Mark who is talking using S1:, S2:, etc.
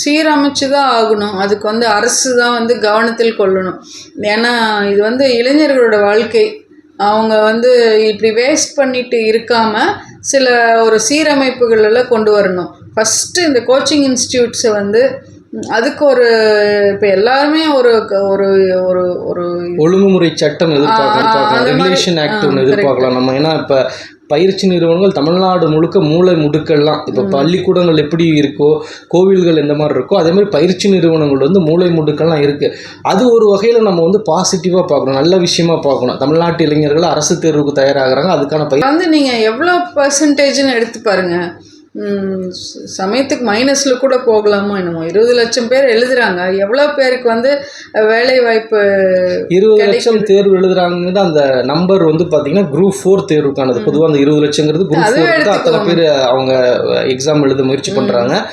S1: சீரமைச்சு தான் ஆகணும். அதுக்கு வந்து அரசு தான் வந்து கவனத்தில் கொள்ளணும். ஏன்னா இது வந்து இளைஞர்களோட வாழ்க்கை. அவங்க வந்து இப்படி வேஸ்ட் பண்ணிட்டு இருக்காமல் சில ஒரு சீரமைப்புகள் எல்லாம் கொண்டு வரணும். ஃபஸ்ட்டு இந்த கோச்சிங் இன்ஸ்டியூட்ஸை வந்து அதுக்கு ஒரு இப்போ எல்லாருமே ஒரு ஒரு ஒரு ஒரு
S2: ஒழுங்குமுறை சட்டம் எதிர்பார்க்கலாம், ரெகுலேஷன் ஆக்ட் ஒன்று எதிர்பார்க்கலாம் நம்ம. ஏன்னா இப்போ பயிற்சி நிறுவனங்கள் தமிழ்நாடு முழுக்க மூளை முடுக்கெல்லாம் இப்போ பள்ளிக்கூடங்கள் எப்படி இருக்கோ, கோவில்கள் எந்த மாதிரி இருக்கோ, அதே மாதிரி பயிற்சி நிறுவனங்கள் வந்து மூளை முடுக்கெல்லாம் இருக்குது. அது ஒரு வகையில் நம்ம வந்து பாசிட்டிவாக பார்க்கணும், நல்ல விஷயமா பார்க்கணும். தமிழ்நாட்டு இளைஞர்கள் அரசு தேர்வுக்கு தயாராகிறாங்க, அதுக்கான
S1: வந்து நீங்கள் எவ்வளோ பர்சன்டேஜ்னு எடுத்து பாருங்கள். சமயத்துக்கு மைனஸில் கூட போகலாமோ என்னமோ. 20 லட்சம் பேர் எழுதுகிறாங்க, எவ்வளோ பேருக்கு வந்து வேலை வாய்ப்பு?
S2: 20 லட்சம் தேர்வு எழுதுறாங்கன்னு அந்த நம்பர் வந்து பார்த்தீங்கன்னா குரூப் 4 தேர்வுக்கானது. பொதுவாக அந்த 20 லட்சங்கிறது குரூப் 4 அத்தனை பேர் அவங்க எக்ஸாம் எழுத முயற்சி பண்ணுறாங்க.